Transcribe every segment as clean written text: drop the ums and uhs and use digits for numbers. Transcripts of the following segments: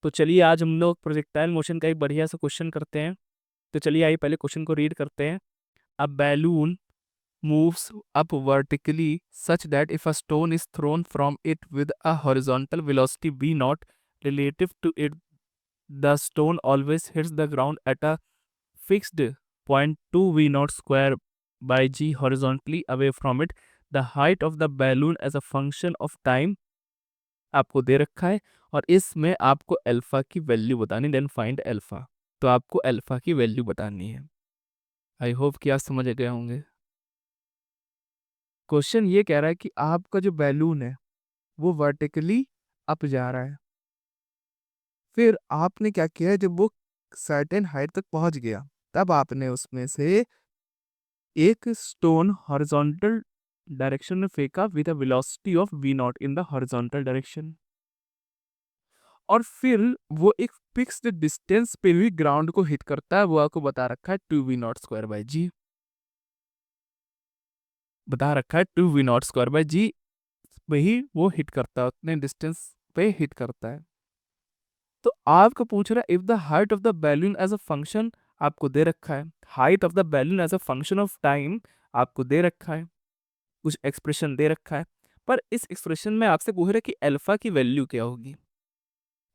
तो चलिए आज हम लोग प्रोजेक्टाइल मोशन का एक बढ़िया सा क्वेश्चन करते हैं। तो चलिए आइए पहले क्वेश्चन को रीड करते हैं। अ balloon moves up vertically such that if a stone is thrown from it with a horizontal velocity v naught relative to it, the stone always hits the ground at a fixed point 2 v naught square by g horizontally away from it. The height of the balloon as a function of time आपको दे रखा है और इसमें आपको alpha की value बतानी, then find alpha. तो आपको अल्फा की वैल्यू बतानी है। आई होप कि आप समझ गए होंगे। क्वेश्चन ये कह रहा है कि आपका जो बैलून है वो वर्टिकली अप जा रहा है। फिर आपने क्या किया, जब वो सर्टेन हाइट तक पहुंच गया तब आपने उसमें से एक स्टोन हॉरिजॉन्टल डायरेक्शन में फेंका with a velocity of v not in the horizontal direction, और फिर वो एक फिक्स्ड डिस्टेंस पे भी ग्राउंड को हिट करता है। वो आपको बता रखा है 2v0 स्क्वायर बाई जी, बता रखा है 2v0 स्क्वायर बाई जी पे ही वो हिट करता है, उतने डिस्टेंस पे हिट करता है। तो आपको पूछ रहा है if the height of the balloon as a function, आपको दे रखा है height of the balloon as a function of time, आपको दे रखा है कुछ एक्सप्रेशन दे रखा है। पर इस एक्सप्रेशन में आपसे पूछ रहा है कि अल्फा की वैल्यू क्या होगी।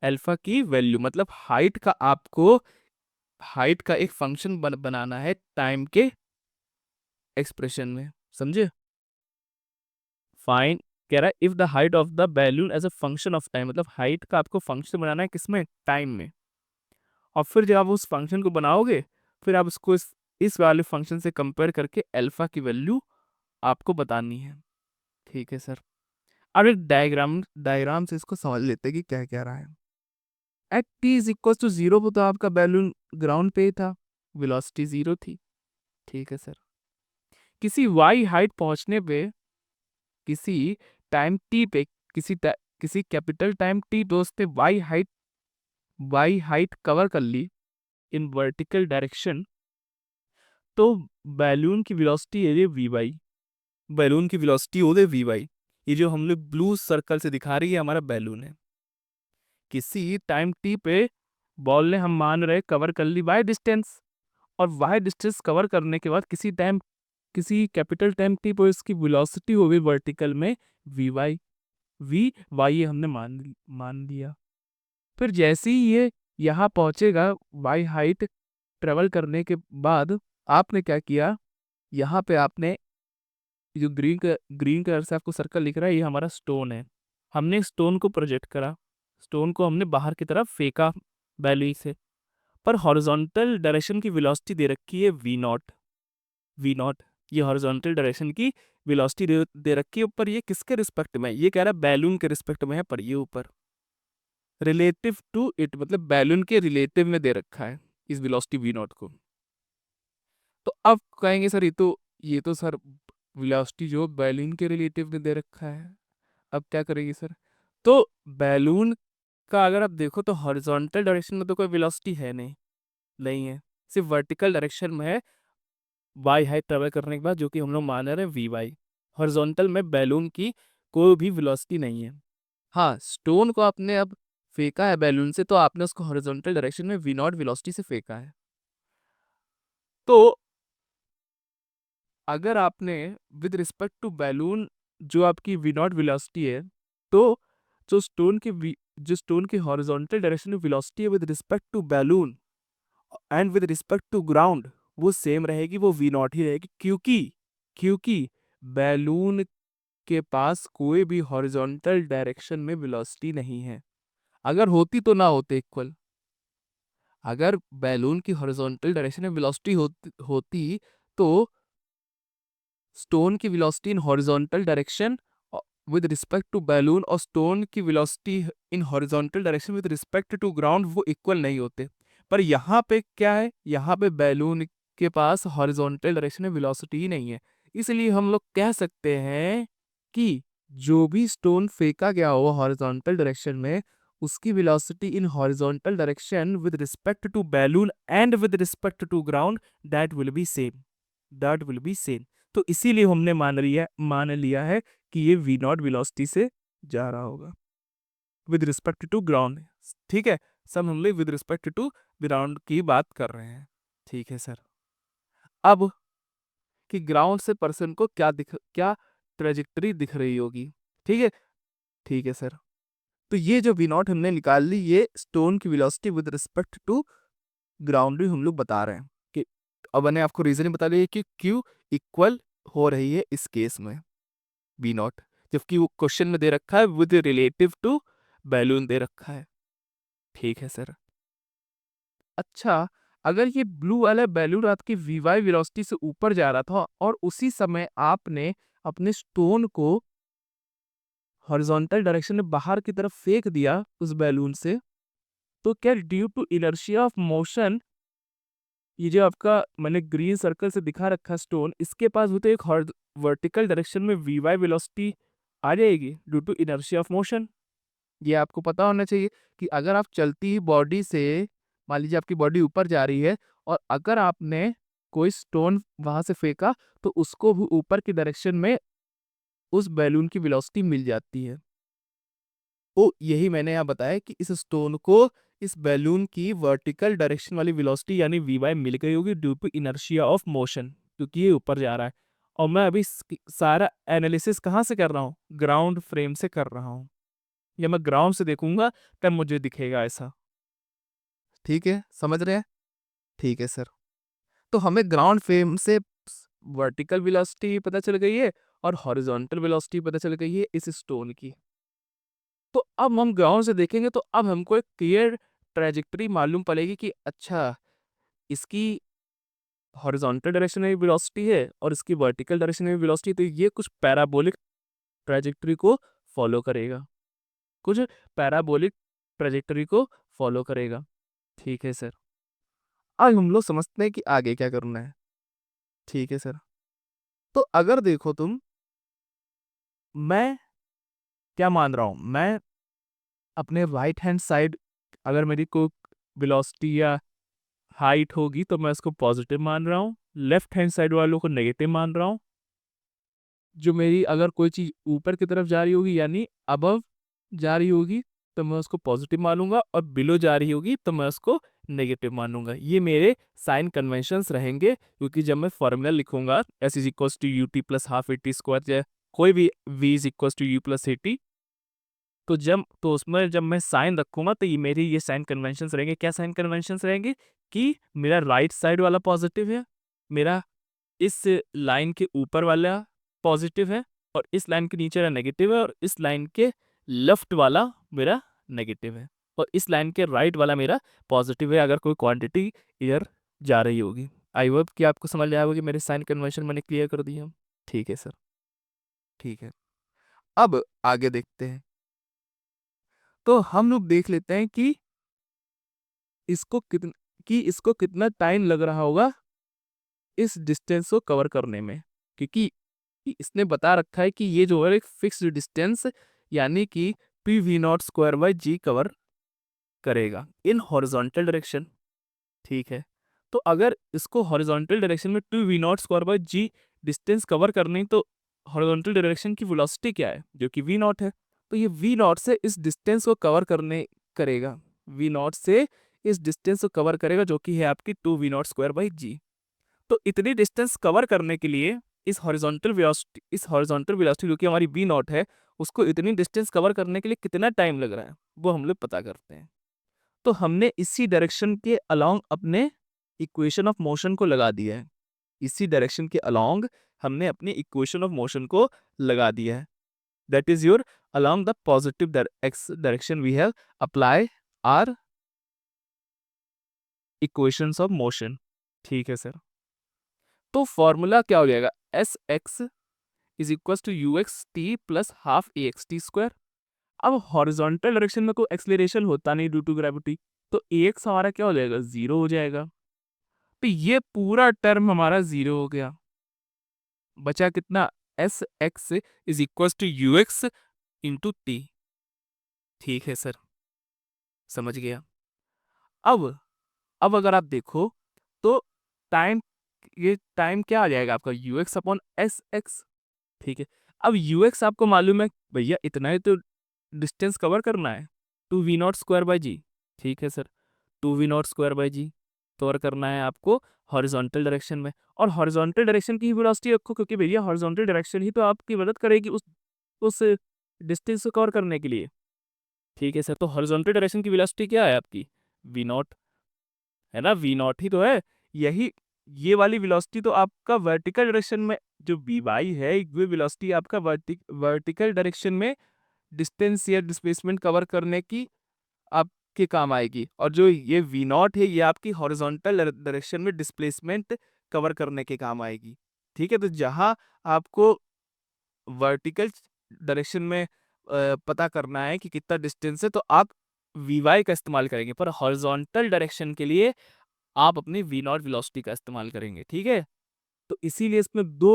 अल्फा की वैल्यू मतलब हाइट का, आपको हाइट का एक फंक्शन बनाना है टाइम के एक्सप्रेशन में, समझे। फाइन कह रहा है if the height of the balloon as a function of time, मतलब हाइट का आपको फंक्शन बनाना है किसमें, टाइम में। और फिर जब आप उस फंक्शन को बनाओगे फिर आप उसको इस वाले फंक्शन से कंपेयर करके अल्फा की वैल्यू आपको बतानी है। ठीक है सर। अब एक डायग्राम से इसको समझ लेते हैं कि क्या कह रहा है। At T is equal to 0 पर तो आपका बैलून ग्राउंड पे ही था, वेलोसिटी 0 थी। ठीक है सर। किसी वाई हाइट पहुंचने पे, किसी टाइम टी पे, किसी कैपिटल टाइम टी पे उसने वाई हाइट कवर कर ली इन वर्टिकल डायरेक्शन, तो बैलून की वेलोसिटी है ये वी वाई, बैलून की वेलोसिटी हो गई वी वाई। ये जो हम लोग ब्लू सर्कल से दिखा रही है हमारा बैलून है। किसी टाइम टी पे बॉल ने हम मान रहे कवर कर ली वाई डिस्टेंस, और वाई डिस्टेंस कवर करने के बाद किसी कैपिटल टाइम टी पे इसकी वेलोसिटी हो गई वर्टिकल में वी वाई ये हमने मान लिया। फिर जैसे ही ये यहाँ पहुंचेगा वाई हाइट ट्रेवल करने के बाद, आपने क्या किया, यहाँ पे आपने जो ग्रीन कलर से आपको सर्कल लिख रहा है ये हमारा स्टोन है। हमने स्टोन को प्रोजेक्ट करा, स्टोन को हमने बाहर की तरफ फेंका बैलून से, पर हॉरिजॉन्टल डायरेक्शन की वेलोसिटी दे रखी है वी नॉट। ये हॉरिजॉन्टल डायरेक्शन की वेलोसिटी दे रखी है ऊपर। ये किसके रिस्पेक्ट में, ये कह रहा है बैलून के रिस्पेक्ट में है, पर ये ऊपर रिलेटिव टू इट, मतलब बैलून के रिलेटिव में दे रखा है इस वेलोसिटी वी नॉट को। तो अब कहेंगे सर ये तो सर वेलोसिटी जो बैलून के रिलेटिव में दे रखा है, अब क्या करेंगे सर। तो बैलून का अगर आप देखो तो हॉरिजॉन्टल डायरेक्शन में तो कोई वेलोसिटी है नहीं है, सिर्फ वर्टिकल डायरेक्शन में है वाई हाइट ट्रेवल करने के बाद, जो कि हम लोग मान रहे हैं वी वाई। हॉरिजॉन्टल में बैलून की कोई भी वेलोसिटी नहीं है। हाँ, स्टोन को आपने अब फेंका है बैलून से, तो आपने उसको हॉरिजॉन्टल डायरेक्शन में वी नॉट वेलोसिटी से फेंका है। तो अगर आपने विद रिस्पेक्ट टू बैलून जो आपकी वी नॉट वेलोसिटी है, तो जो स्टोन की हॉरिजॉन्टल डायरेक्शन में वेलोसिटी है with respect to balloon and with respect to ground, वो सेम रहेगी, वो वी नॉट ही रहेगी, क्योंकि बैलून के पास कोई भी हॉरिजॉन्टल डायरेक्शन में वेलोसिटी नहीं है। अगर होती तो ना होते इक्वल। अगर बैलून की हॉरिजॉन्टल डायरेक्शन में वेलोसिटी होती तो स्टोन की velocity in horizontal direction with respect to balloon और स्टोन की velocity in horizontal direction with respect to ground वो इक्वल नहीं होते। पर यहाँ पे क्या है, यहाँ पे बैलून के पास हॉरिजॉन्टल डायरेक्शन में वेलोसिटी ही नहीं है, इसलिए हम लोग कह सकते हैं कि जो भी स्टोन फेंका गया हो हॉरिजॉन्टल डायरेक्शन में, उसकी velocity in horizontal direction with respect to balloon and with respect to ground that will be same. तो इसीलिए हमने मान लिया है कि ये वी नॉट वेलोसिटी से जा रहा होगा विद रिस्पेक्ट टू ग्राउंड। ठीक है, सब हम लोग विद रिस्पेक्ट टू ग्राउंड की बात कर रहे हैं। ठीक है सर। अब कि ग्राउंड से पर्सन को क्या ट्रेजेक्टरी दिख रही होगी। ठीक है। ठीक है सर। तो ये जो वी नॉट हमने निकाल ली, ये स्टोन की velocity with respect to ground भी हम लोग बता रहे हैं कि अब मैंने आपको रीजन बता दिया कि क्यू इक्वल हो रही है इस केस में वी नॉट, जबकि वो क्वेश्चन में दे रखा है विद रिलेटिव टू बैलून दे रखा है। ठीक है सर। अच्छा, अगर ये ब्लू वाला बैलून आपकी वी वाई वेलोसिटी से ऊपर जा रहा था और उसी समय आपने अपने स्टोन को हॉरिजॉन्टल डायरेक्शन में बाहर की तरफ फेंक दिया उस बैलून से, तो क्या due to inertia of motion ये जो आपका मैंने ग्रीन सर्कल से दिखा रखा स्टोन, इसके पास भी तो एक वर्टिकल डायरेक्शन में वी वाई वेलोसिटी आ जाएगी due to inertia of motion. ये आपको पता होना चाहिए कि अगर आप चलती बॉडी से, मान लीजिए आपकी बॉडी ऊपर जा रही है और अगर आपने कोई स्टोन वहां से फेंका तो उसको भी ऊपर की डायरेक्शन में उस बैलून की वेलोसिटी मिल जाती है। तो यही मैंने यहाँ बताया कि इस स्टोन को इस बैलून की वर्टिकल डायरेक्शन वाली वेलोसिटी यानी वी वाई मिल गई होगी due to inertia of motion, क्योंकि ये ऊपर जा रहा है। और मैं अभी सारा एनालिसिस कहाँ से कर रहा हूँ, ग्राउंड फ्रेम से कर रहा हूँ, या मैं ग्राउंड से देखूंगा तब मुझे दिखेगा ऐसा। ठीक है, समझ रहे हैं। ठीक है सर। तो हमें ग्राउंड फ्रेम से वर्टिकल वेलोसिटी पता चल गई है और हॉरिजॉन्टल वेलोसिटी पता चल गई है इस स्टोन की। तो अब हम ग्राउंड से देखेंगे तो अब हमको एक क्लियर ट्रेजेक्टरी मालूम पड़ेगी कि अच्छा, इसकी हॉरिजॉन्टल डायरेक्शन में वेलोसिटी है और इसकी वर्टिकल डायरेक्शन में वेलोसिटी, तो ये कुछ पैराबोलिक ट्रेजेक्टरी को फॉलो करेगा, कुछ पैराबोलिक ट्रेजेक्टरी को फॉलो करेगा। ठीक है सर। अब हम लोग समझते हैं कि आगे क्या करना है। ठीक है सर। तो अगर देखो तुम, मैं क्या मान रहा हूं, मैं अपने राइट हैंड साइड अगर मेरी कोई वेलोसिटी या हाइट होगी तो मैं उसको पॉजिटिव मान रहा हूँ, लेफ्ट हैंड साइड वालों को नेगेटिव मान रहा हूँ। जो मेरी अगर कोई चीज ऊपर की तरफ जा रही होगी यानी अबव जा रही होगी तो मैं उसको पॉजिटिव मानूंगा, और बिलो जा रही होगी तो मैं उसको नेगेटिव मानूंगा। ये मेरे साइन कन्वेंशंस रहेंगे, क्योंकि जब मैं फॉर्मूला लिखूंगा S is equal to U T plus half A T square, या कोई भी V is equal to U plus A T, तो उसमें जब मैं साइन रखूंगा तो ये साइन कन्वेंशंस रहेंगे। क्या साइन कन्वेंशंस रहेंगे कि मेरा राइट साइड वाला पॉजिटिव है, मेरा इस लाइन के ऊपर वाला पॉजिटिव है, और इस लाइन के नीचे वाला नेगेटिव है, और इस लाइन के लेफ्ट वाला मेरा नेगेटिव है, और इस लाइन के राइट वाला मेरा पॉजिटिव है अगर कोई क्वांटिटी इधर जा रही होगी। आई होप कि आपको समझ आया होगा कि मेरे साइन कन्वेंशन मैंने क्लियर कर दिया। ठीक है सर। ठीक है। अब आगे देखते हैं। तो हम लोग देख लेते हैं कि इसको कितना टाइम लग रहा होगा इस डिस्टेंस को कवर करने में, क्योंकि इसने बता रखा है कि ये जो है एक फिक्स्ड डिस्टेंस यानी कि P V not square by ji cover करेगा इन हॉरिजॉन्टल डायरेक्शन। ठीक है। तो अगर इसको हॉरिजॉन्टल डायरेक्शन में two we not square by G distance cover करनी, तो हॉरिजॉन्टल डायरेक्शन की वेलोसिटी क्या है, जो कि वी नॉट है। तो ये वी नॉट से इस डिस्टेंस को कवर करने करेगा, वी नॉट से इस डिस्टेंस को कवर करेगा, जो कि है आपकी two we not square by g. तो इतनी डिस्टेंस कवर करने के लिए इस हॉरिजॉन्टल वेलोसिटी जो कि हमारी वी नॉट है, उसको इतनी डिस्टेंस कवर करने के लिए कितना टाइम लग रहा है वो हम लोग पता करते हैं। तो हमने इसी डायरेक्शन के अलोंग अपने इक्वेशन ऑफ मोशन को लगा दिया है, इसी डायरेक्शन के अलोंग हमने अपनी इक्वेशन ऑफ मोशन को लगा दिया है। That is your along the positive X direction we have apply our equations of motion. ठीक है सर। तो फॉर्मूला क्या हो जाएगा, S X is equal to U X T plus half A X T square. अब horizontal direction में कोई acceleration होता नहीं ड्यू टू ग्रेविटी, तो ए एक्स हमारा क्या हो जाएगा, जीरो हो जाएगा। तो ये पूरा टर्म हमारा जीरो हो गया, बचा कितना, S X is equal to U X into T. ठीक है सर, समझ गया। अब अगर आप देखो तो टाइम, ये टाइम क्या आ जाएगा आपका, you X upon S x. ठीक है। अब यू एक्स आपको मालूम है भैया, इतना ही तो डिस्टेंस कवर करना है, two we not square by g. ठीक है sir. 2v0 square by ji cover करना है आपको हॉरिजॉन्टल डायरेक्शन में, और हॉरिजॉन्टल डायरेक्शन की ही वेलोसिटी रखो, क्योंकि भैया हॉरिजॉन्टल डायरेक्शन ही तो आपकी मदद करेगी उस डिस्टेंस को कवर करने के लिए। ठीक है सर, तो हॉरिजॉन्टल डायरेक्शन की वेलोसिटी क्या है आपकी? v0 है ना, v0 ही तो है। यही ये वाली वेलोसिटी तो आपका वर्टिकल डायरेक्शन में जो vy है, वो वेलोसिटी आपका वर्टिकल डायरेक्शन में डिस्टेंस या डिस्प्लेसमेंट कवर करने की आपके काम आएगी, और जो ये v0 है ये आपकी हॉरिजॉन्टल डायरेक्शन में डिस्प्लेसमेंट कवर करने के काम आएगी। ठीक है, तो जहां आपको वर्टिकल डायरेक्शन में पता करना है कि कितना डिस्टेंस है, तो आप vy का इस्तेमाल करेंगे, पर हॉरिजॉन्टल डायरेक्शन के लिए आप अपनी v0 वेलोसिटी का इस्तेमाल करेंगे। ठीक है, तो इसीलिए इसमें दो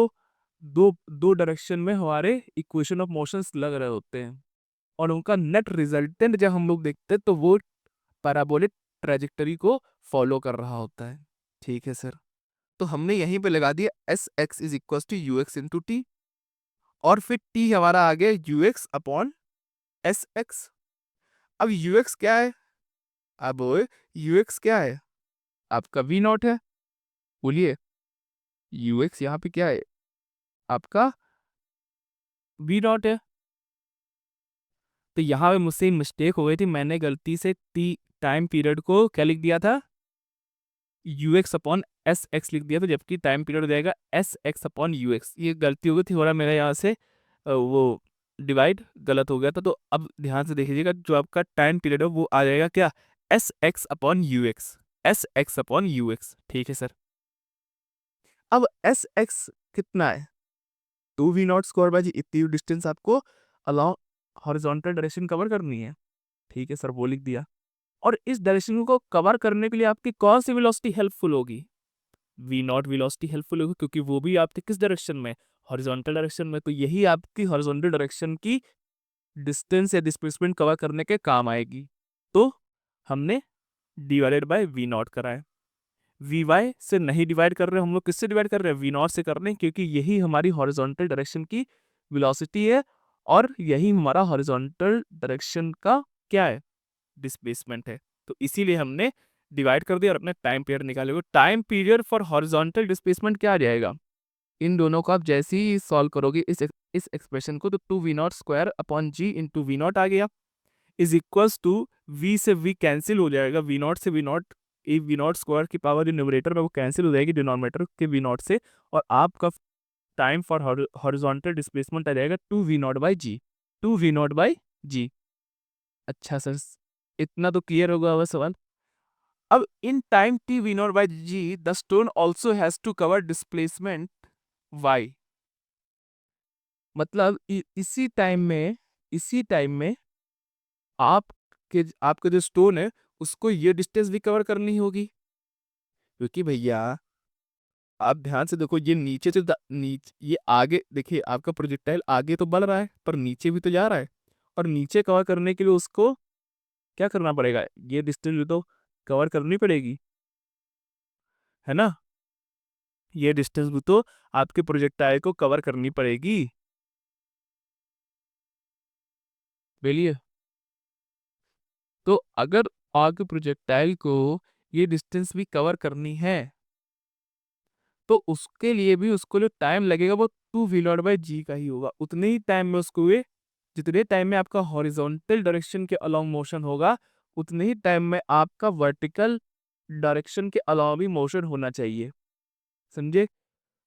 दो दो डायरेक्शन में हमारे इक्वेशन ऑफ मोशंस लग रहे होते हैं, और उनका नेट रिजल्टेंट जब हम लोग देखते हैं तो वो पैराबोलिक ट्रेजेक्टरी को फॉलो कर रहा होता है। ठीक है सर, तो हमने यहीं पे लगा दिया S X is equal to U X into T, और फिर टी हमारा आ गया U X upon S X. अब यू एक्स क्या है? अब यू एक्स क्या है? आपका वी नॉट है। बोलिए, यू एक्स यहाँ पे क्या है? आपका वी नॉट है। तो यहाँ पे मुझसे मिस्टेक हो गई थी, मैंने गलती से टी टाइम पीरियड को क्या लिख दिया था? You X upon S x लिख दिया था, जबकि टाइम पीरियड हो जाएगा S x upon you x. ये गलती हो गई थी, थोड़ा मेरा यहाँ से वो डिवाइड गलत हो गया था। तो अब ध्यान से देखिएगा, जो आपका टाइम पीरियड है वो आ जाएगा क्या? S x upon you x, S x upon you x. ठीक है सर, अब एस एक्स कितना है? 2v0 स्क्वायर बाई जी, इतनी डिस्टेंस आपको अलोंग हॉरिजॉन्टल डायरेक्शन कवर करनी है। ठीक है सर, वो लिख दिया। और इस डायरेक्शन को कवर करने के लिए आपकी कौन सी वेलोसिटी हेल्पफुल होगी? v0 वेलोसिटी हेल्पफुल होगी, क्योंकि वो भी आपके किस डायरेक्शन में? हॉरिजॉन्टल डायरेक्शन में। तो यही आपकी हॉरिजॉन्टल डायरेक्शन की डिस्टेंस या डिस्प्लेसमेंट कवर करने के काम आएगी। तो हमने डिवाइडेड बाय v0 करा है। vy से नहीं डिवाइड कर रहे हैं हम लोग, किससे डिवाइड कर रहे हैं? v0 से कर रहे हैं, क्योंकि यही हमारी हॉरिजॉन्टल डायरेक्शन की वेलोसिटी है, और यही हमारा हॉरिजॉन्टल डायरेक्शन का क्या है? डिस्प्लेसमेंट है। तो इसीलिए हमने डिवाइड कर दिया और अपने टाइम पीरियड निकाले। Time period for horizontal displacement क्या आ जाएगा? इन दोनों को आप जैसे ही सॉल्व करोगे इस एक्सप्रेशन को, तो 2v0 square upon g into v0 आ गया, इज इक्वल्स टू v से v कैंसिल हो जाएगा, v0 से v0, v0 स्क्वायर की पावर न्यूमरेटर में वो कैंसिल हो जाएगी डिनोमिनेटर के v0 से, और आपका टाइम फॉर हॉरिजॉन्टल डिस्प्लेसमेंट आ जाएगा 2v0 by ji, 2v0 by जी। अच्छा सर, इतना तो क्लियर होगा अब सवाल। अब in time t v0 by G the stone also has to cover displacement y। मतलब इसी टाइम में आपके जो स्टोन है उसको ये डिस्टेंस भी कवर करनी होगी, क्योंकि भैया आप ध्यान से देखो, ये नीचे से नीचे, ये आगे देखिए, आपका प्रोजेक्टाइल आगे तो बढ़ रहा है पर नीचे भी तो जा रहा है, और नीचे कवर करने के लिए उसको क्या करना पड़ेगा? ये डिस्टेंस भी तो कवर करनी पड़ेगी, है ना? ये डिस्टेंस भी तो आपके प्रोजेक्टाइल को कवर करनी पड़ेगी। बोलिए, तो अगर आपके प्रोजेक्टाइल को ये डिस्टेंस भी कवर करनी है, तो उसके लिए भी उसको जो टाइम लगेगा वो 2v0 बाई जी का ही होगा। उतने ही टाइम में उसको जितने टाइम में आपका हॉरिजॉन्टल डायरेक्शन के अलोंग मोशन होगा, उतने ही टाइम में आपका वर्टिकल डायरेक्शन के अलावा भी मोशन होना चाहिए। समझे?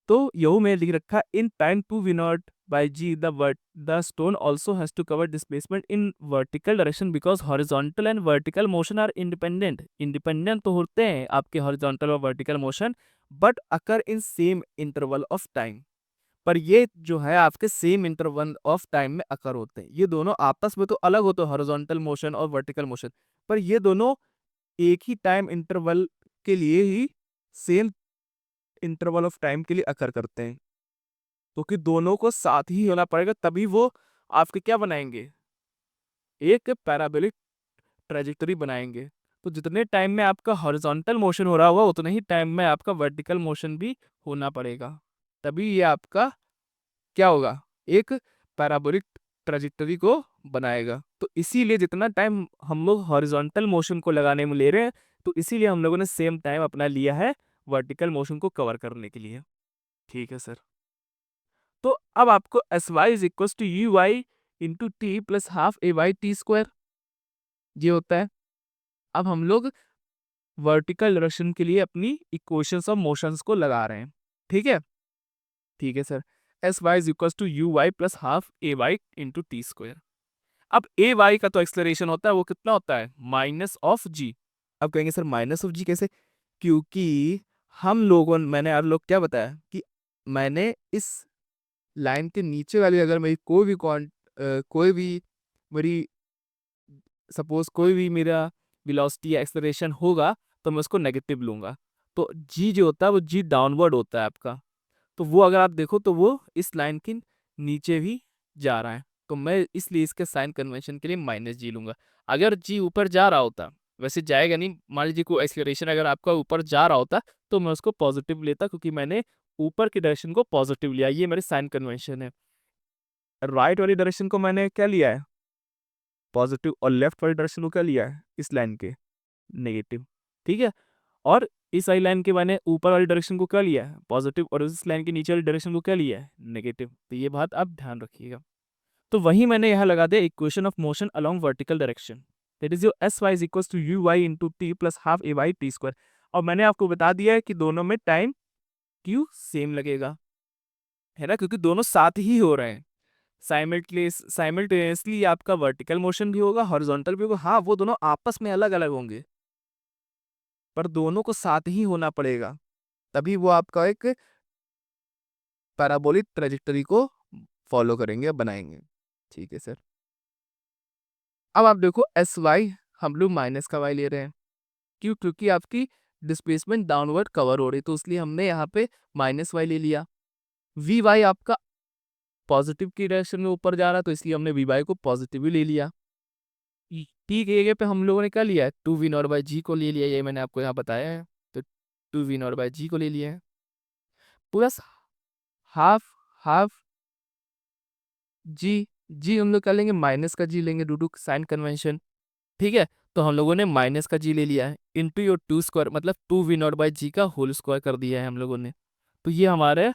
तो यहू में लिख रखा, in time 2v0 by G the stone also has to cover displacement in vertical direction because horizontal and vertical motion are independent. Independent तो होते हैं आपके हॉरिजॉन्टल और vertical motion, but occur in same interval of time. पर ये जो है आपके सेम इंटरवल ऑफ टाइम में अकर होते हैं। ये दोनों आपस में तो अलग होते हैं, हॉरिजॉन्टल मोशन और वर्टिकल मोशन, पर ये दोनों एक ही टाइम इंटरवल के लिए ही सेम इंटरवल ऑफ टाइम के लिए अकर करते हैं। क्योंकि दोनों को साथ ही होना पड़ेगा, तभी वो आपके क्या बनाएंगे? एक पैराबोलिक ट्रेजेक्टरी बनाएंगे। तो जितने टाइम में आपका हॉरिजॉन्टल मोशन हो रहा होगा, उतने ही टाइम में आपका वर्टिकल मोशन भी होना पड़ेगा, तभी ये आपका क्या होगा? एक पैराबोलिक ट्रेजेक्टरी को बनाएगा। तो इसीलिए जितना टाइम हम लोग हॉरिजॉन्टल मोशन को लगाने में ले रहे हैं, तो इसीलिए हम लोगों ने सेम टाइम अपना लिया है वर्टिकल मोशन को कवर करने के लिए। ठीक है सर। तो अब आपको S Y is equal to U Y into T plus half A Y T square ये होता है। अब हम लोग वर्टिकल डायरेक्शन के लिए अपनी इक्वेशंस ऑफ मोशंस को लगा रहे हैं। ठीक है, ठीक है sir. S Y is equal to U Y plus half A Y into T square. अब ए वाई का तो एक्सलरेशन होता है, वो कितना होता है, माइनस ऑफ जी। अब कहेंगे सर माइनस ऑफ जी कैसे, क्योंकि हम लोगों मैंने आप लोग क्या बताया कि मैंने इस लाइन के नीचे वाली अगर मेरी कोई भी मेरी सपोज कोई भी मेरा वेलोसिटी या एक्सलरेशन होगा तो मैं उसको नेगेटिव लूंगा। तो जी जो होता है वो जी डाउनवर्ड होता है आपका। तो वो अगर आप देखो तो वो इस लाइन के नीचे भी जा रहा है, तो मैं इसलिए इसके साइन कन्वेंशन के लिए माइनस जी लूंगा। अगर जी ऊपर जा रहा होता, वैसे जाएगा नहीं, मान लीजिए कोई एक्सीलरेशन अगर आपका ऊपर जा रहा होता तो मैं उसको पॉजिटिव लेता, क्योंकि मैंने ऊपर की डायरेक्शन को पॉजिटिव लिया, ये मेरे साइन कन्वेंशन है। राइट वाली डायरेक्शन को मैंने क्या लिया है, पॉजिटिव, और लेफ्ट वाली डायरेक्शन को क्या लिया है, इस लाइन के नेगेटिव। ठीक है, और इस आई लाइन के मैंने ऊपर वाली डायरेक्शन को क्या लिया है, पॉजिटिव, और इस लाइन के नीचे वाली डायरेक्शन को क्या लिया है, नेगेटिव। तो ये बात आप ध्यान रखिएगा। तो वही मैंने यहाँ लगा दिया equation of motion along vertical direction, that is your S Y is equal to U Y into T plus half A Y T square. और मैंने आपको बता दिया है कि दोनों में टाइम क्यू सेम लगेगा, है ना, क्योंकि दोनों साथ ही हो रहे हैं। साइमल्टेनियसली आपका वर्टिकल मोशन भी होगा, हॉरिजॉन्टल भी होगा। हाँ, वो दोनों आपस में अलग अलग होंगे, पर दोनों को साथ ही होना पड़ेगा, तभी वो आपका एक पैराबोलिक ट्रेजेक्टरी को फॉलो करेंगे, बनाएंगे। ठीक है सर। अब आप देखो एस वाई हम लोग माइनस का वाई ले रहे हैं, क्यों, क्योंकि आपकी डिस्प्लेसमेंट डाउनवर्ड कवर हो रही, तो इसलिए हमने यहाँ पे माइनस वाई ले लिया। वी वाई आपका पॉजिटिव की डायरेक्शन में ऊपर जा रहा है, तो इसलिए हमने वी वाई को पॉजिटिव ही ले लिया। टी के जगह पे हम लोगों ने क्या लिया है, टू वी नॉट बाई जी को ले लिया, ये मैंने आपको यहाँ बताया है। तो टू वी नॉट बाई जी को ले लिया है, प्लस हाफ हाफ जी। जी हम लोग क्या लेंगे, माइनस का जी लेंगे, ड्यू टू साइन कन्वेंशन। ठीक है, तो हम लोगों ने माइनस का जी ले लिया है, इंटू योर टू स्क्वायर, मतलब टू वी नॉट बाई जी का होल स्क्वायर कर दिया है हम लोगों ने। तो ये हमारे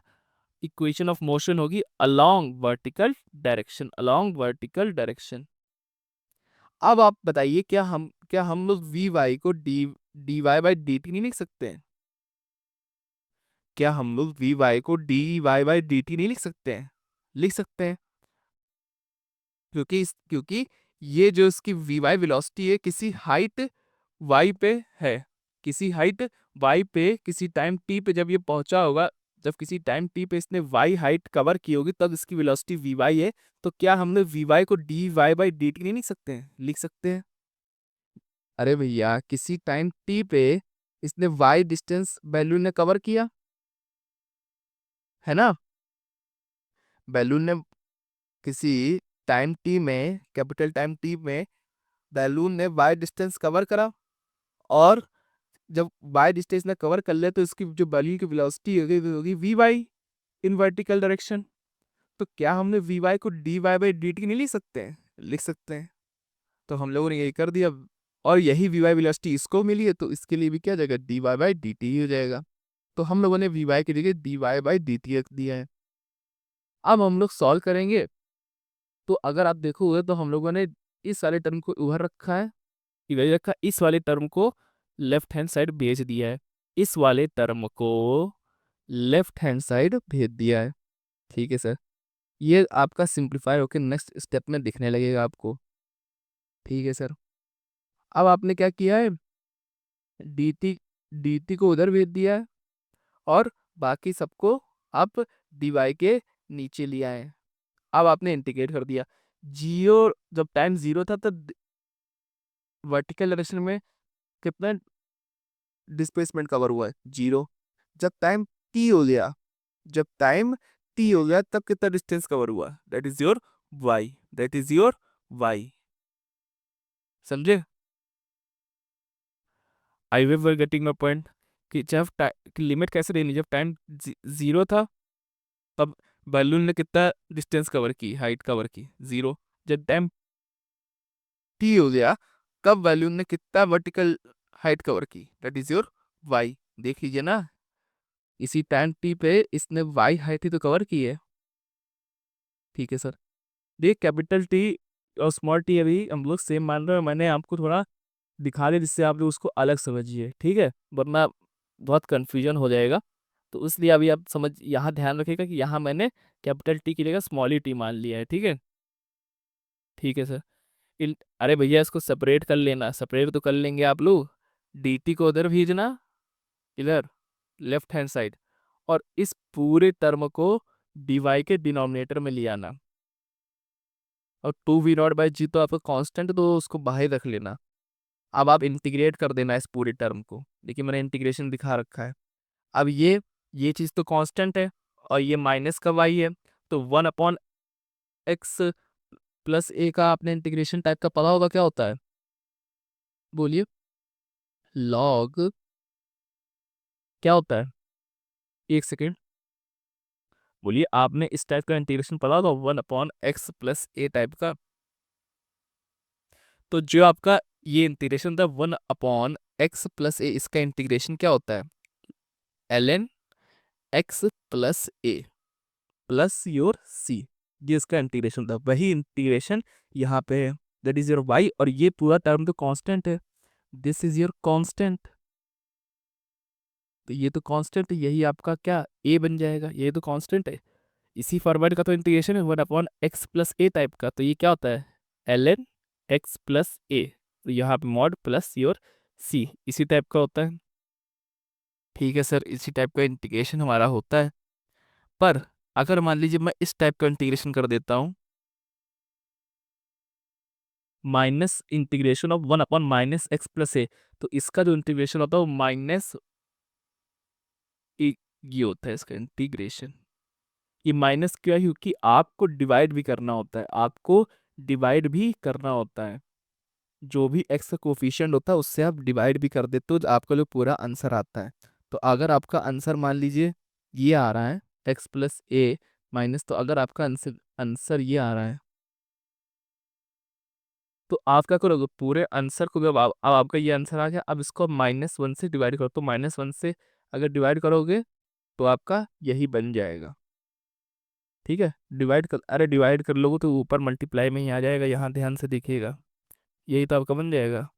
इक्वेशन ऑफ मोशन होगी along vertical direction, along vertical direction. अब आप बताइए, क्या हम लोग वी वाई को D Y by D T नहीं लिख सकते हैं? क्या हम लोग वी वाई को D Y by D T नहीं लिख सकते हैं? लिख सकते हैं, क्योंकि ये जो इसकी वी वाई वेलोसिटी है किसी हाइट वाई पे है, किसी हाइट वाई पे, किसी टाइम टी पे जब ये पहुंचा होगा, जब किसी टाइम टी पे इसने वाई हाइट कवर की होगी, तब इसकी वेलोसिटी वी वाई है। तो क्या हम लोग वी वाई को D Y by D T नहीं लिख सकते हैं? लिख सकते हैं। अरे भैया, किसी टाइम टी पे इसने वाई डिस्टेंस बैलून ने कवर किया है ना, बैलून ने किसी टाइम टी में, कैपिटल टाइम टी में बैलून ने वाई डिस्टेंस कवर करा, और जब वाई डिस्टेंस ने कवर कर लिया तो इसकी जो बैलून की वेलोसिटी होगी वो होगी V Y in vertical direction. तो क्या हमने वी वाई को D Y by D T नहीं लिख सकते हैं? लिख सकते हैं। तो हम लोगों ने यही कर दिया, और यही वी वाई वेलोसिटी इसको मिली है, तो इसके लिए भी क्या जाएगा, D Y by D T हो जाएगा। तो हम लोगों ने वी वाई की जगह D Y by D T रख दिया है। अब हम लोग सॉल्व करेंगे, तो अगर आप देखोगे तो हम लोगों ने इस वाले टर्म को उधर रखा है, इधर रखा, इस वाले टर्म को लेफ्ट हैंड साइड भेज दिया है, इस वाले टर्म को लेफ्ट हैंड साइड भेज दिया है। ठीक है सर, ये आपका सिंप्लीफाई होकर नेक्स्ट स्टेप में दिखने लगेगा आपको। ठीक है सर। अब आपने क्या किया है, dt dt को उधर भेज दिया है, और बाकी सबको आप dy के नीचे लिया है। अब आपने इंटीग्रेट कर दिया। जीरो, जब टाइम जीरो था तब वर्टिकल डायरेक्शन में कितना डिस्प्लेसमेंट कवर हुआ है, जीरो। जब टाइम t हो गया, जब टाइम t हो गया तब कितना डिस्टेंस कवर हुआ, that is your y, that is your y। समझे? आई वे गेटिंग माई पॉइंट, कि जब लिमिट कैसे लेनी, जब टाइम जीरो था तब बैलून ने कितना डिस्टेंस कवर की, हाइट कवर की, जीरो। जब टाइम टी हो गया, कब वैल्यू ने कितना वर्टिकल हाइट कवर की, दैट इज योर वाई। देख लीजिए ना, इसी टाइम टी पे इसने वाई हाइट ही तो कवर की है। ठीक है सर। देखिए कैपिटल टी और स्मॉल टी अभी हम लोग सेम मान रहे हैं, मैंने आपको थोड़ा दिखा दिया जिससे आप लोग उसको अलग समझिए, ठीक है, वरना बहुत कन्फ्यूजन हो जाएगा। तो इसलिए अभी आप समझ, यहाँ ध्यान रखिएगा कि यहाँ मैंने कैपिटल टी की जगह स्मॉल ही टी मान लिया है, ठीक है। ठीक है सर। अरे भैया इसको सेपरेट कर लेना, सेपरेट तो कर लेंगे आप लोग। डी टी को उधर भेजना, इधर लेफ्ट हैंड साइड, और इस पूरे टर्म को डीवाई के डिनोमिनेटर में ले आना। और to we not by g तो आपका कांस्टेंट, तो उसको बाहर रख लेना। अब आप इंटीग्रेट कर देना इस पूरे टर्म को, देखिए मैंने इंटीग्रेशन दिखा रखा है। अब ये चीज़ तो कांस्टेंट है, और ये माइनस का वाई है, तो 1/x प्लस ए का आपने इंटीग्रेशन टाइप का पढ़ा होगा, क्या होता है बोलिए, लॉग क्या होता है, एक सेकेंड बोलिए, आपने इस टाइप का इंटीग्रेशन पढ़ा होगा 1/x प्लस ए टाइप का। तो जो आपका ये इंटीग्रेशन था 1/x प्लस ए, इसका इंटीग्रेशन क्या होता है, ln x plus A plus your C, ये इसका इंटीग्रेशन था। वही इंटीग्रेशन यहाँ पे है, दैट इज योर वाई, और ये पूरा टर्म तो कांस्टेंट है, दिस इज योर कांस्टेंट। तो ये तो कांस्टेंट है, यही आपका क्या ए बन जाएगा, ये तो कांस्टेंट है। इसी फॉर्मेट का तो इंटीग्रेशन है 1/x प्लस ए टाइप का, तो ये क्या होता है ln x प्लस ए, तो यहाँ पे मॉड प्लस योर सी, इसी टाइप का होता है। ठीक है सर, इसी टाइप का इंटीग्रेशन हमारा होता है। पर अगर मान लीजिए मैं इस टाइप का इंटीग्रेशन कर देता हूँ, minus integration of 1/-x plus a, तो इसका जो इंटीग्रेशन होता है वो माइनस, ये होता है इसका इंटीग्रेशन। ये माइनस क्यों है, क्योंकि आपको डिवाइड भी करना होता है, आपको डिवाइड भी करना होता है। जो भी एक्स का कोफिशिएंट होता है उससे आप डिवाइड भी कर देते हो, तो आपका जो पूरा आंसर आता है। तो अगर आपका आंसर मान लीजिए ये आ रहा है एक्स प्लस ए माइनस, तो अगर आपका आंसर आंसर ये आ रहा है, तो आप क्या करोगे, पूरे आंसर को जब अब आपका ये आंसर आ गया, अब इसको -1 से डिवाइड करो, तो -1 से अगर डिवाइड करोगे तो आपका यही बन जाएगा। ठीक है, डिवाइड कर, अरे डिवाइड कर लोगे तो ऊपर मल्टीप्लाई में ही आ जाएगा, यहाँ ध्यान से देखिएगा, यही तो आपका बन जाएगा।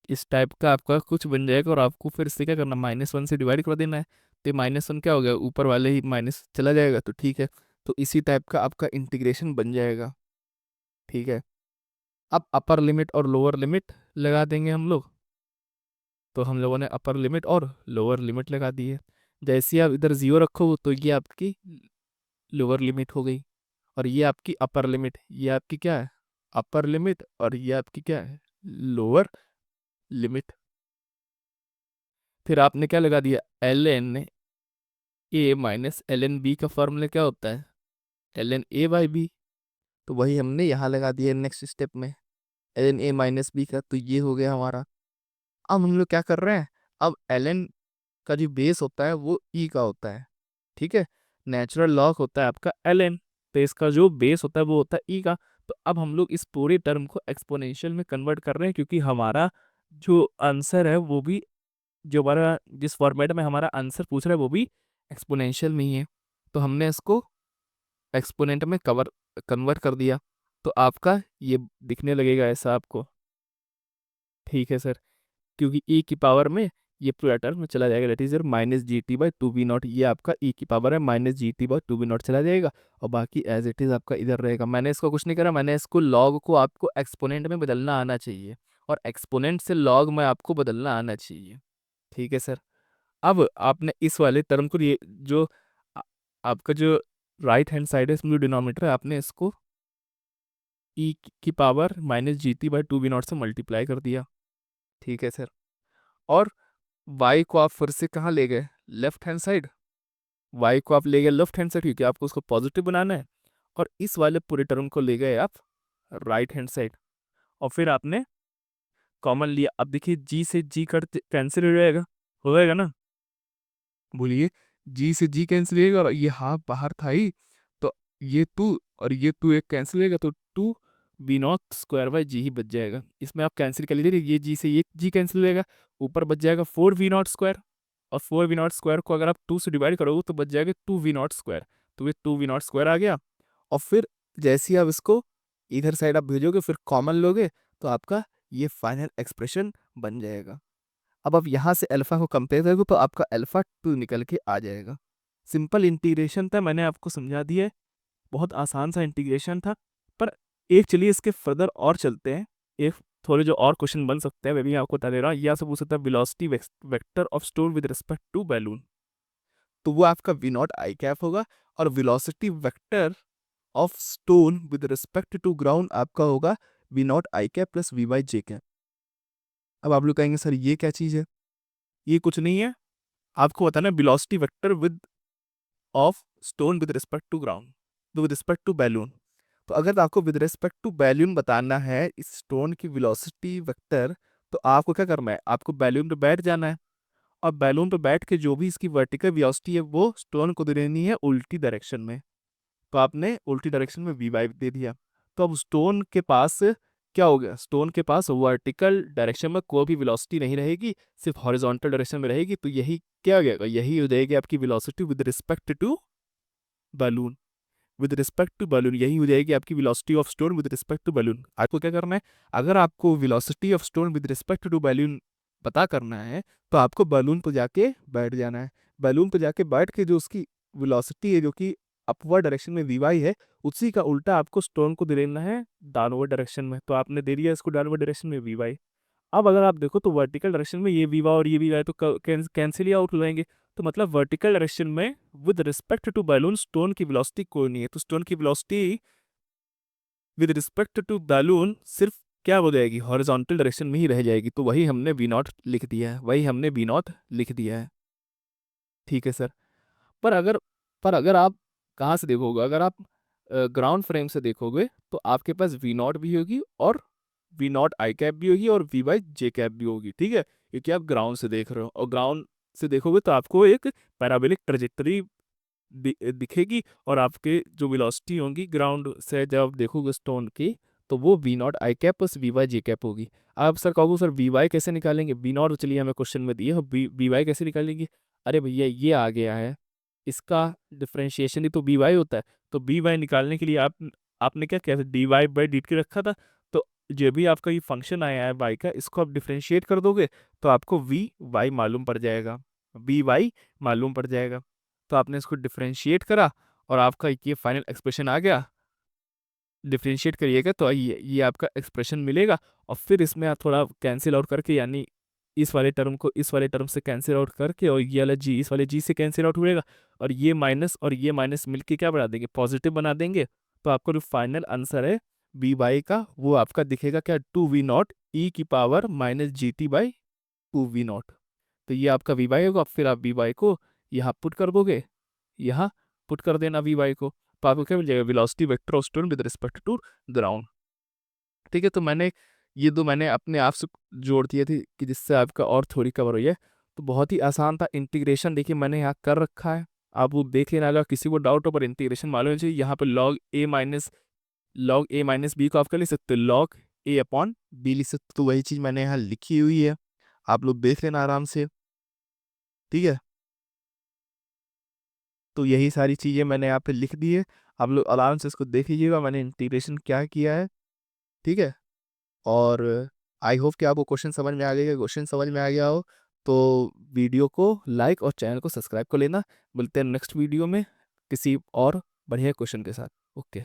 इस टाइप का आपका कुछ बन जाएगा, और आपको फिर इससे क्या करना, -1 से डिवाइड कर देना है। तो -1 क्या हो गया, ऊपर वाले ही माइनस चला जाएगा, तो ठीक है। तो इसी टाइप का आपका इंटीग्रेशन बन जाएगा। ठीक है, अब अपर लिमिट और लोअर लिमिट लगा देंगे हम लोग। तो हम लोगों ने अपर लिमिट और लोअर लिमिट लगा दी है। जैसे ही आप इधर 0 रखो तो ये आपकी लोअर लिमिट हो गई, और ये आपकी अपर लिमिट, ये आपकी क्या है अपर लिमिट, और ये आपकी क्या है लोअर लिमिट। फिर आपने क्या लगा दिया, ln ए माइनस ln बी का फॉर्मूला क्या होता है, ln ए बाई बी। तो वही हमने यहाँ लगा दिया नेक्स्ट स्टेप में, ln ए माइनस बी का, तो ये हो गया हमारा। अब हम लोग क्या कर रहे हैं, अब ln का जो बेस होता है वो ई का होता है, ठीक है, नेचुरल लॉग होता है आपका ln, तो इसका जो बेस होता है वो होता है ई का। तो अब हम लोग इस पूरे टर्म को एक्सपोनेंशियल में कन्वर्ट कर रहे हैं, क्योंकि हमारा जो आंसर है वो भी, जो हमारा जिस फॉर्मेट में हमारा आंसर पूछ रहा है वो भी एक्सपोनेंशियल में ही है। तो हमने इसको एक्सपोनेंट में कन्वर्ट कर दिया, तो आपका ये दिखने लगेगा ऐसा आपको। ठीक है सर, क्योंकि ई की पावर में ये पूरा टर्म में चला जाएगा, दैट इज योर -gt/2v0, ये आपका ई की पावर है -gt/2v0 चला जाएगा, और बाकी एज इट इज आपका इधर रहेगा। मैंने इसको कुछ नहीं करा, मैंने इसको लॉग को आपको एक्सपोनेंट में बदलना आना चाहिए, और एक्सपोनेंट से लॉग में आपको बदलना आना चाहिए। ठीक है सर। अब आपने इस वाले टर्म को, ये जो आ- आपका जो राइट हैंड साइड है इसमें जो डिनोमिनेटर है, आपने इसको ई की पावर -gt/2v0 से मल्टीप्लाई कर दिया। ठीक है सर। और y को आप फिर से कहाँ ले गए, लेफ्ट हैंड साइड, y को आप ले गए लेफ्ट हैंड साइड, क्योंकि आपको उसको पॉजिटिव बनाना है, और इस वाले पूरे टर्म को ले गए आप राइट हैंड साइड, और फिर आपने कॉमन लिया। अब देखिए g से g कट कैंसिल हो जाएगा ना, बोलिए, g से g कैंसिल हो जाएगा, और ये हाफ बाहर था ही, तो ये 2 और ये 2 एक कैंसिल होगा तो 2 वी नॉट स्क्वायर बाई जी ही बच जाएगा। इसमें आप कैंसिल कर लीजिए, ये जी से ये जी कैंसिल हो जाएगा, ऊपर बच जाएगा 4 वी नॉट स्क्वायर, और 4 वी नॉट स्क्वायर को अगर आप 2 से डिवाइड करोगे तो बच जाएगा 2 वी नॉट स्क्वायर। तो ये 2 वी नॉट स्क्वायर आ गया, और फिर जैसे ही आप इसको इधर साइड आप भेजोगे फिर कॉमन लोगे तो आपका ये फाइनल एक्सप्रेशन बन जाएगा। अब आप यहाँ से अल्फा को कंपेयर करोगे तो आपका अल्फा 2 निकल के आ जाएगा। सिंपल इंटीग्रेशन था, मैंने आपको समझा दिया है, बहुत आसान सा इंटीग्रेशन था। पर एक चलिए इसके फर्दर और चलते हैं, एक थोड़े जो और क्वेश्चन बन सकते हैं मैं भी आपको बता दे रहा हूँ। यहाँ से पूछ सकता है velocity vector of stone with respect to balloon, तो वो आपका वी नॉट आई कैप होगा, और velocity vector of stone with respect to ground आपका होगा V not I cap plus V by J cap. अब आप लोग कहेंगे सर ये क्या चीज़ है? ये कुछ नहीं है, आपको बताना है velocity vector with of stone with respect to ground, with respect to balloon. तो अगर आपको विद रिस्पेक्ट टू बैलून बताना है इस स्टोन की वेलोसिटी वेक्टर, तो आपको क्या करना है, आपको बैलून पे बैठ जाना है, और बैलून पे बैठ के जो भी इसकी वर्टिकल वेलोसिटी है वो स्टोन को देनी है उल्टी डायरेक्शन में। तो आपने उल्टी डायरेक्शन में वी वाई दे दिया, तो अब स्टोन के पास क्या हो गया, स्टोन के पास वर्टिकल डायरेक्शन में कोई भी वेलोसिटी नहीं रहेगी, सिर्फ हॉरिजॉन्टल डायरेक्शन में रहेगी। तो यही क्या हो जाएगा, यही हो जाएगी आपकी velocity with respect to balloon, with respect to balloon, यही हो जाएगी आपकी velocity of stone with respect to balloon. आपको क्या करना है, अगर आपको velocity of stone with respect to balloon पता करना है तो आपको बैलून पर जाके बैठ जाना है। बैलून पर जाके बैठ के जो उसकी वेलोसिटी है जो कि अपवर्ड डायरेक्शन में वी वाई है, उसी का उल्टा आपको स्टोन को दे देना है डाउनवर्ड डायरेक्शन में। तो आपने दे दिया इसको डाउनवर्ड डायरेक्शन में वी वाई। अब अगर आप देखो तो वर्टिकल डायरेक्शन में ये वी वाई और ये वी वाई तो कैंसिल ही आउट हो जाएंगे। तो मतलब वर्टिकल डायरेक्शन में with respect to balloon stone की वेलोसिटी कोई नहीं है, तो स्टोन की velocity with respect to balloon सिर्फ क्या हो जाएगी, हॉरिजॉन्टल डायरेक्शन में ही रह जाएगी। तो वही हमने वी नॉट लिख दिया है, वही हमने वी नॉट लिख दिया है। ठीक है सर। पर अगर पर अगर आप कहाँ से देखोगे, अगर आप ग्राउंड फ्रेम से देखोगे तो आपके पास वी नॉट भी होगी और वी नॉट आई कैप भी होगी और वी बाई जे कैप भी होगी। ठीक है, क्योंकि आप ग्राउंड से देख रहे हो, और ग्राउंड से देखोगे तो आपको एक पैराबोलिक ट्रेजेक्टरी दिखेगी, और आपके जो वेलोसिटी होंगी ग्राउंड से जब आप देखोगे स्टोन की, तो वो V not I cap plus V Y J cap होगी। आप सर कहोगे सर वी वाई कैसे निकालेंगे, वी नॉट चलिए हमें क्वेश्चन में दिए, वी वाई कैसे निकालेंगे? अरे भैया ये आ गया है, इसका डिफ्रेंशिएशन ही तो बी वाई होता है। तो बी वाई निकालने के लिए आपने क्या किया था, D Y by D T रखा था। तो जो भी आपका ये फंक्शन आया है वाई का, इसको आप डिफ्रेंशिएट कर दोगे तो आपको वी वाई मालूम पड़ जाएगा, बी वाई मालूम पड़ जाएगा। तो आपने इसको डिफ्रेंशिएट करा और आपका ये फाइनल एक्सप्रेशन आ गया। डिफ्रेंशिएट करिएगा तो ये आपका एक्सप्रेशन मिलेगा, और फिर इसमें आप थोड़ा कैंसिल आउट करके, यानी इस वाले टर्म को इस वाले टर्म से कैंसिल आउट करके, और ये वाला जी इस वाले जी से कैंसिल आउट होएगा, और ये माइनस मिलके क्या बना देंगे, पॉजिटिव बना देंगे। तो आपका जो फाइनल आंसर है बी वाई का, वो आपका दिखेगा क्या, 2v0 ई की power minus G T by 2v0। तो ये आपका वी वाई होगा, फिर आप वी वाई को यहाँ पुट कर दोगे, यहाँ पुट कर देना वी वाई को, तो आपको क्या मिल जाएगा, velocity vector of stone with respect to ground. ठीक है, तो ये दो मैंने अपने आप से जोड़ दिए थे कि जिससे आपका और थोड़ी कवर हुई है। तो बहुत ही आसान था इंटीग्रेशन, देखिए मैंने यहाँ कर रखा है, आप वो देख लेना, अगर किसी को डाउट हो पर इंटीग्रेशन मालूम है चाहिए, यहाँ पे लॉग ए माइनस बी को आप कर लिख सकते हो, लॉग ए अपॉन बी लिख सकते हो। तो वही चीज़ मैंने यहाँ लिखी हुई है, आप लोग देख लेना आराम से। ठीक है, तो यही सारी चीज़ें मैंने यहाँ पे लिख दी है, आप लोग आराम से इसको देख लीजिएगा मैंने इंटीग्रेशन क्या किया है। ठीक है, और आई होप कि आपको क्वेश्चन समझ में आ गया, क्वेश्चन समझ में आ गया हो तो वीडियो को लाइक और चैनल को सब्सक्राइब कर लेना। मिलते हैं नेक्स्ट वीडियो में किसी और बढ़िया क्वेश्चन के साथ। ओके।